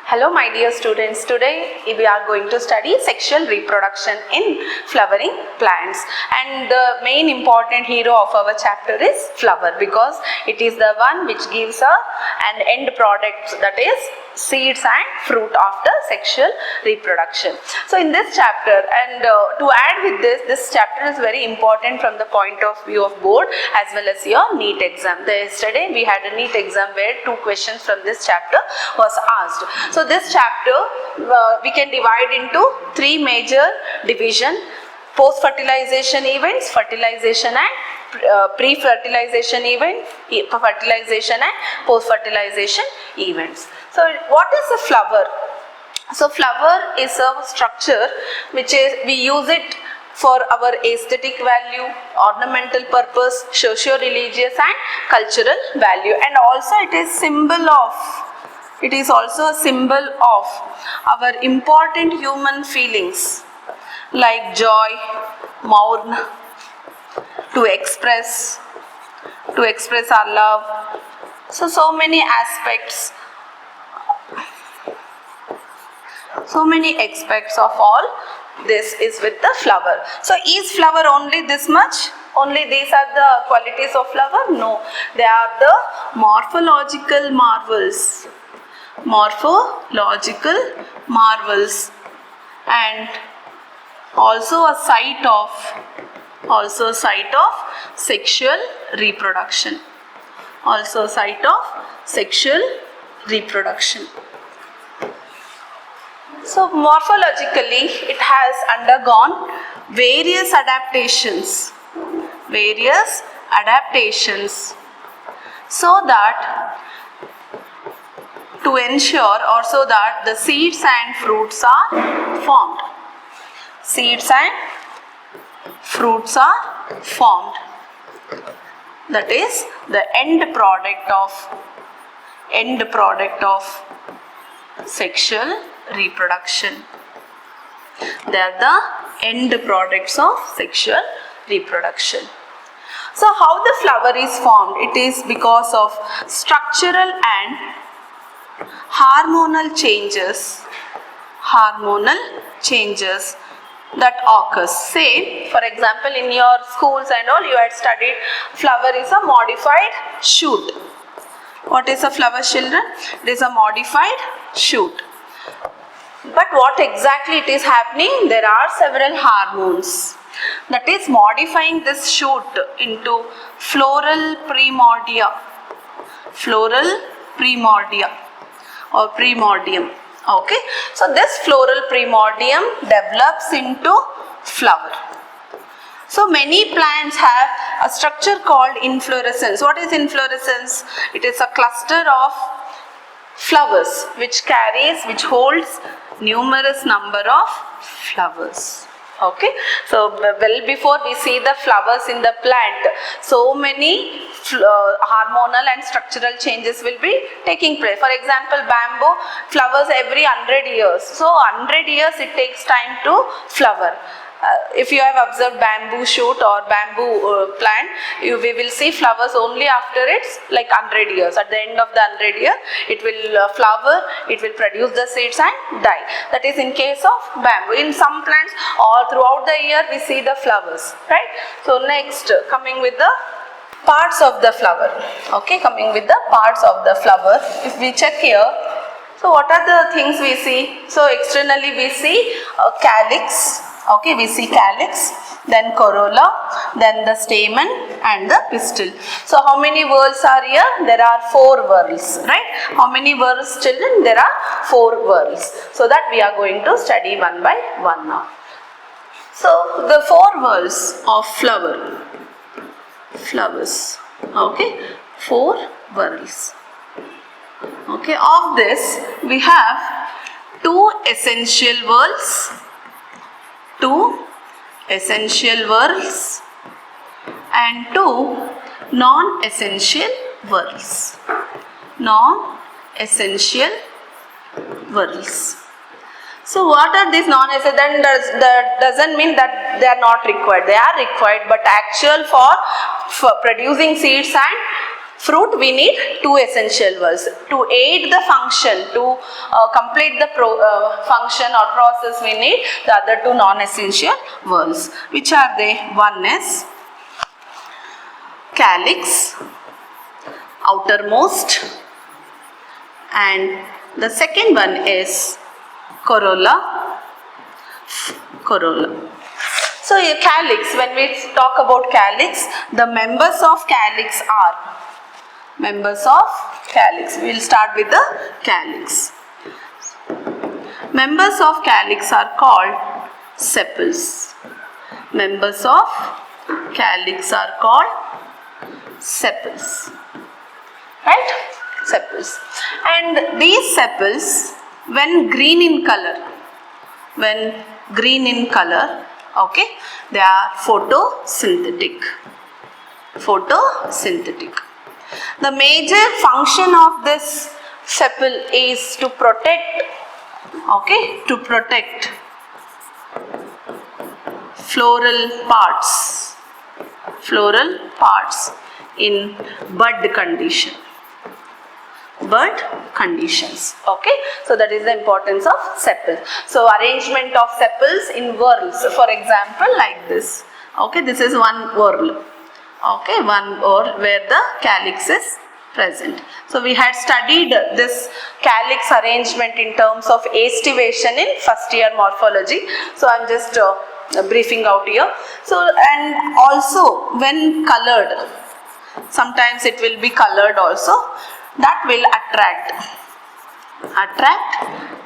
Hello my dear students, today we are going to study sexual reproduction in flowering plants, and the main important hero of our chapter is flower because it is the one which gives an end product, that is seeds and fruit after sexual reproduction. So in this chapter, and to add with this chapter is very important from the point of view of board as well as your NEET exam. Yesterday we had a NEET exam where 2 questions from this chapter was asked. So this chapter we can divide into 3 major division: post-fertilization events, fertilization and pre-fertilization event, fertilization and post-fertilization events. So what is a flower? So flower is a structure which is, we use it for our aesthetic value, ornamental purpose, socio-religious and cultural value, and also it is also a symbol of our important human feelings like joy, mourn, to express our love. So many aspects of all this is with the flower. So is flower only this much? Only these are the qualities of flower? No, they are the morphological marvels, and also a site of sexual reproduction. So morphologically it has undergone various adaptations so that to ensure, or so that the seeds and fruits are formed. That is the end product of sexual reproduction. They are the end products of sexual reproduction. So how the flower is formed? It is because of structural and hormonal changes that occurs. Say, for example, in your schools and all, you had studied flower is a modified shoot. What is a flower, children? It is a modified shoot. But what exactly it is happening? There are several hormones that is modifying this shoot into floral primordia or primordium. Okay, so this floral primordium develops into flower. So many plants have a structure called inflorescence. What is inflorescence? It is a cluster of flowers which holds numerous number of flowers. Okay, so well before we see the flowers in the plant, so many hormonal and structural changes will be taking place. For example, bamboo flowers every 100 years. So 100 years it takes time to flower. If you have observed bamboo shoot or bamboo plant, we will see flowers only after it's like 100 years. At the end of the 100 year, it will flower, it will produce the seeds and die. That is in case of bamboo. In some plants, all throughout the year, we see the flowers, right? So next, coming with the parts of the flower. Okay, coming with the parts of the flower. If we check here, so what are the things we see? So externally we see a calyx. Okay, we see calyx, then corolla, then the stamen and the pistil. So how many whorls are here? There are 4 whorls, right? How many whorls, children? There are 4 whorls. So that we are going to study one by one now. So the 4 whorls of flowers. Okay, 4 whorls. Okay, of this we have 2 essential whorls and 2 non-essential whorls. So what are these non-essential? Then that doesn't mean that they are not required. They are required, but actual for producing seeds and Fruit, we need two essential verbs. To aid the function, to complete the function or process, we need the other two non-essential verbs. Which are they? One is calyx, outermost, and the second one is corolla. So calyx, when we talk about calyx, the members of calyx are we will start with the calyx. Members of calyx are called sepals. Members of calyx are called sepals. Right? Sepals. And these sepals, when green in color, okay, they are photosynthetic. The major function of this sepal is to protect, okay, to protect floral parts in bud conditions. Okay, so that is the importance of sepals. So arrangement of sepals in whorls, for example, like this. Okay, this is one whorl. Okay, one whorl where the calyx is present. So we had studied this calyx arrangement in terms of aestivation in first year morphology. So I am just briefing out here. So, and also when colored, sometimes it will be colored also, that will attract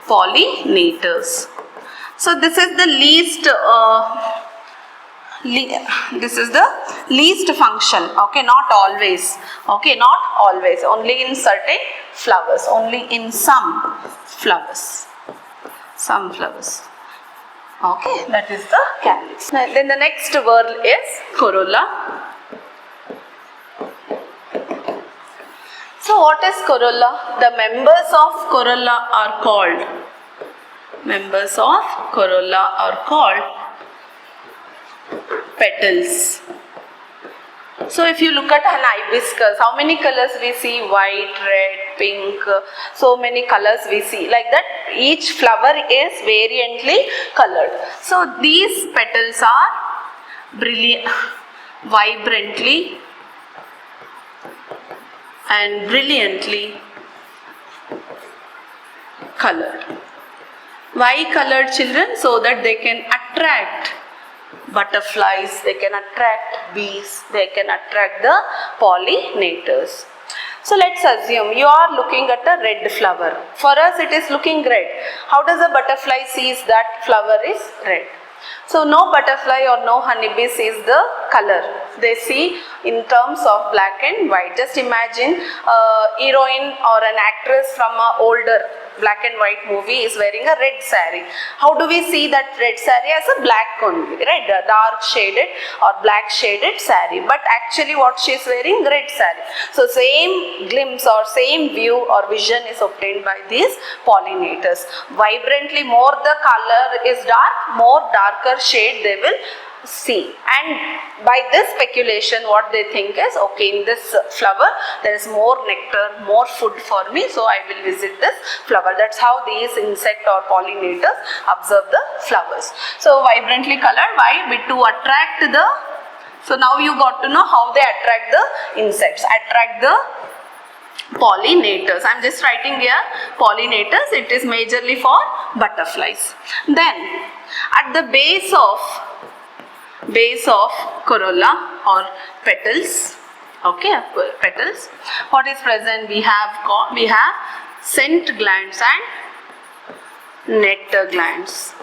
pollinators. So this is the least function, okay, not always, only in certain flowers, only in some flowers, okay, that is the calyx. Then the next word is corolla. So what is corolla? The members of corolla are called petals. So if you look at an hibiscus, how many colors we see? White, red, pink, so many colors we see. Like that, each flower is variantly colored. So these petals are vibrantly and brilliantly colored. Why colored, children? So that they can attract butterflies, they can attract bees, they can attract the pollinators. So let's assume you are looking at a red flower. For us it is looking red. How does a butterfly sees that flower is red? So no butterfly or no honeybee sees the color. They see in terms of black and white. Just imagine a heroine or an actress from an older black and white movie is wearing a red saree. How do we see that red saree? As a black only, right? A dark shaded or black shaded saree. But actually what she is wearing? Red saree. So same glimpse or same view or vision is obtained by these pollinators. Vibrantly, more the color is dark, more darker shade they will see, and by this speculation what they think is, okay, in this flower there is more nectar, more food for me, so I will visit this flower. That's how these insect or pollinators observe the flowers. So vibrantly colored, why? To attract the, so now you got to know how they attract the insects, attract the pollinators. I am just writing here pollinators, it is majorly for butterflies. Then at the base of corolla or petals, okay, petals, what is present? We have scent glands and nectar glands.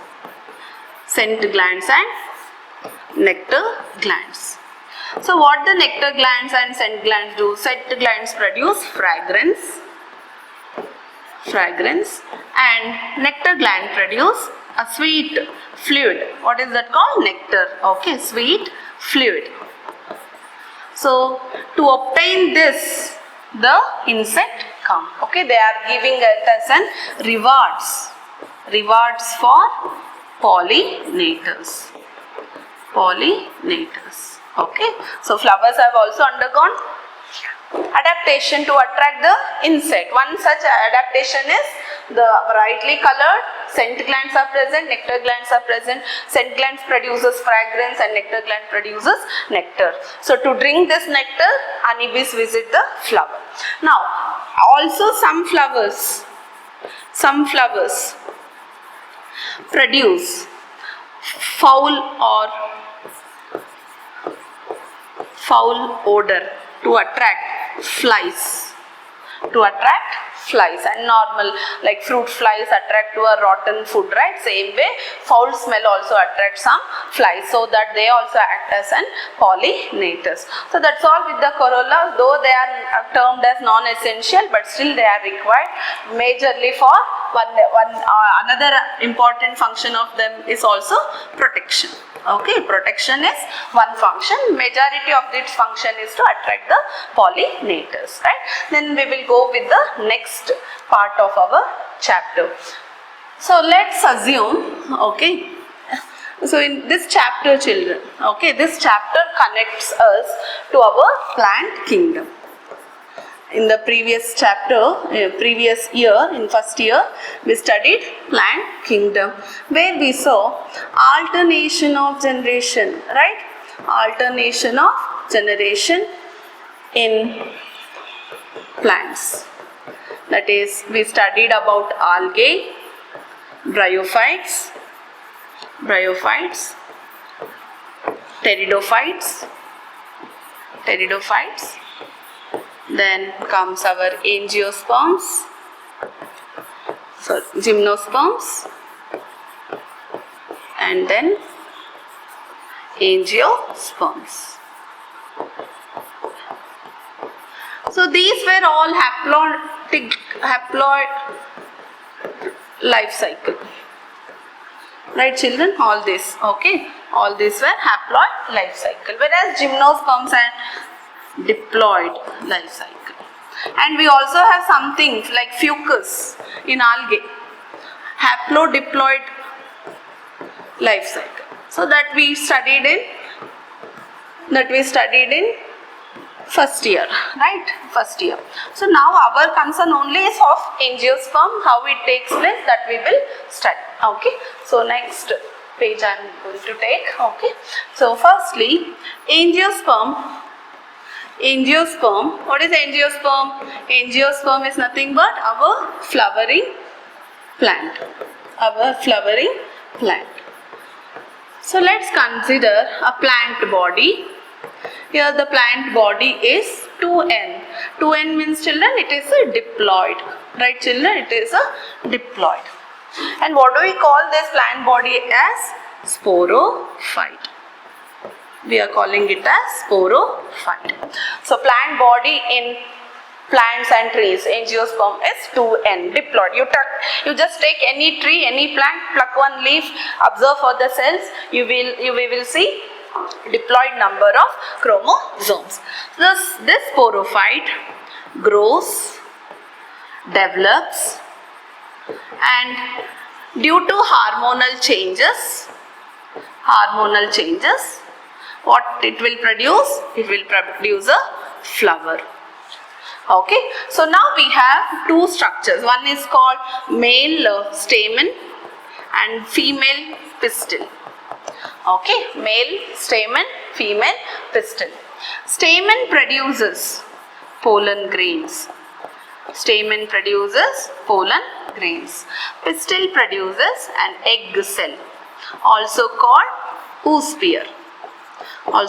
Scent glands and nectar glands. So what the nectar glands and scent glands do? Scent glands produce fragrance, and nectar gland produce a sweet fluid. What is that called? Nectar. Okay, sweet fluid. So to obtain this, the insect come. Okay, they are giving it as an rewards for pollinators. Okay, so flowers have also undergone adaptation to attract the insect. One such adaptation is the brightly colored scent glands are present, nectar glands are present. Scent glands produces fragrance and nectar gland produces nectar. So to drink this nectar, honeybees visit the flower. Now also some flowers produce foul odor to attract flies. And normal like fruit flies attract to a rotten food, right? Same way foul smell also attracts some flies, so that they also act as an pollinators. So that's all with the corolla, though they are termed as non-essential, but still they are required majorly for another important function of them is also protection. Okay, protection is one function. Majority of this function is to attract the pollinators, right? Then we will go with the next part of our chapter. So let's assume, okay, so in this chapter, children, okay, this chapter connects us to our plant kingdom. In the previous chapter, previous year, in first year, we studied plant kingdom, where we saw alternation of generation, right? Alternation of generation in plants. That is, we studied about algae, bryophytes, pteridophytes. Then comes our angiosperms, gymnosperms, and then angiosperms. So these were all haploid life cycle. Right, children? All this, okay? All these were haploid life cycle, whereas gymnosperms and diploid life cycle. And we also have some things like fucus in algae, haplodiploid life cycle. So that we studied in first year, right? First year. So now our concern only is of angiosperm, how it takes place, that we will study. Okay. So next page I am going to take. Okay. So firstly, angiosperm. What is angiosperm? Angiosperm is nothing but our flowering plant. So let's consider a plant body. Here the plant body is 2n. 2n means, children, it is a diploid. Right, children? It is a diploid. And what do we call this plant body as? Sporophyte. We are calling it as sporophyte. So plant body in plants and trees, angiosperm is 2n, diploid. You just take any tree, any plant, pluck one leaf, observe for the cells, you will see diploid number of chromosomes. This sporophyte grows, develops, and due to hormonal changes, what it will produce? It will produce a flower. Okay, so now we have two structures. One is called male stamen and female pistil. Okay, male stamen, female pistil. Stamen produces pollen grains. Stamen produces pollen grains. Pistil produces an egg cell, also called oosphere. With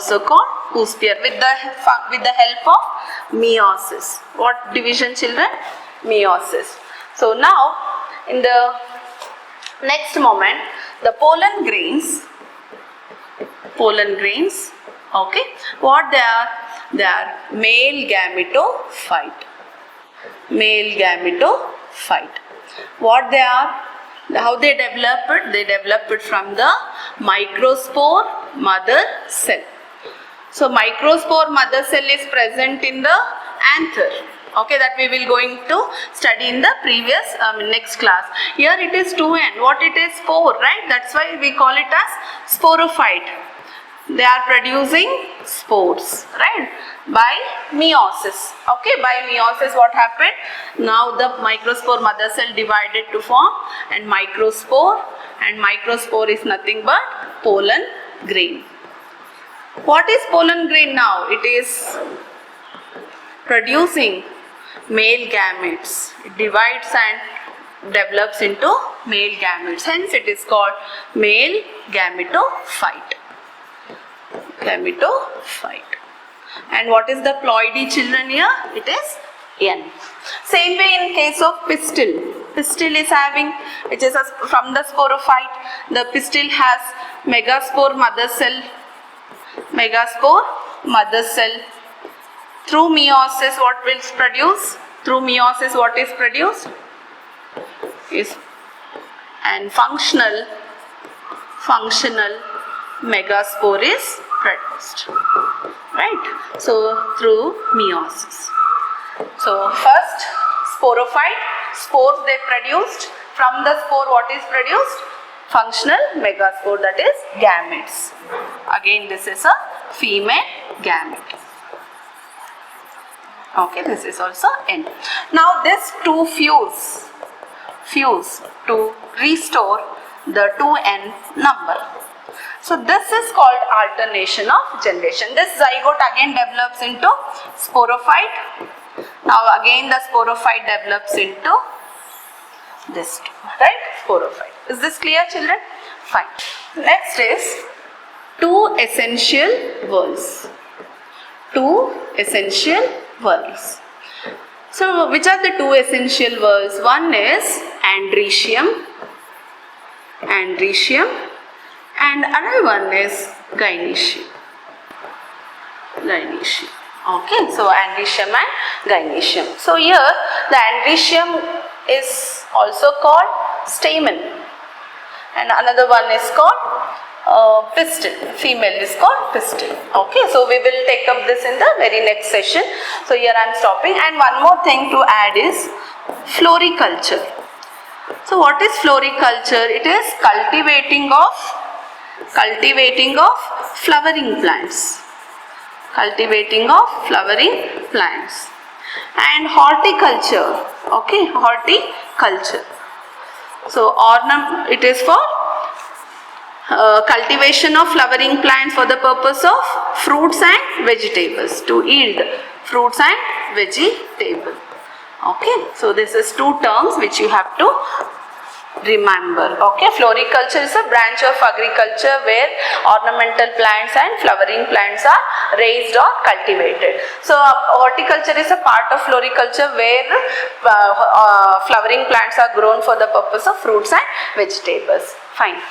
the help of meiosis. What division, children? Meiosis. So now in the next moment, the pollen grains, okay, what they are? They are male gametophyte. What they are? How they develop it? They develop it from the microspore mother cell. So microspore mother cell is present in the anther. Okay, that we will going to study in the previous next class. Here it is 2n. What it is? Spore, right? That's why we call it as sporophyte. They are producing spores, right? By meiosis. Okay, by meiosis what happened? Now the microspore mother cell divided to form and microspore, and microspore is nothing but pollen grain. What is pollen grain now? It is producing male gametes. It divides and develops into male gametes. Hence it is called male gametophyte. Gametophyte. And what is the ploidy children here? It is N. Same way in case of pistil. Pistil is having, it is from the sporophyte. The pistil has megaspore mother cell. Megaspore mother cell. Through meiosis what will produce? Through meiosis what is produced? Is and functional megaspore is produced, right? So through meiosis. So first sporophyte, spores they produced. From the spore what is produced? Functional megaspore, that is gametes. Again this is a female gamete. Okay, this is also N. Now this two fuse to restore the 2N number. So this is called alternation of generation. This zygote again develops into sporophyte. Now again the sporophyte develops into this two, right? Sporophyte. Is this clear, children? Fine. Next is two essential whorls. Two essential whorls. So which are the two essential whorls? One is andrecium, and another one is gynoecium. Okay, so andrecium and gynoecium. So here the andrecium is also called stamen, and another one is called pistil. Female is called pistil. Okay, so we will take up this in the very next session. So here I am stopping, and one more thing to add is floriculture. So what is floriculture? It is cultivating of flowering plants. Cultivating of flowering plants. And horticulture. Okay, horticulture. So it is for cultivation of flowering plants for the purpose of fruits and vegetables, to yield fruits and vegetables. Okay, so this is two terms which you have to remember. Okay, floriculture is a branch of agriculture where ornamental plants and flowering plants are raised or cultivated. So horticulture is a part of floriculture where flowering plants are grown for the purpose of fruits and vegetables. Fine.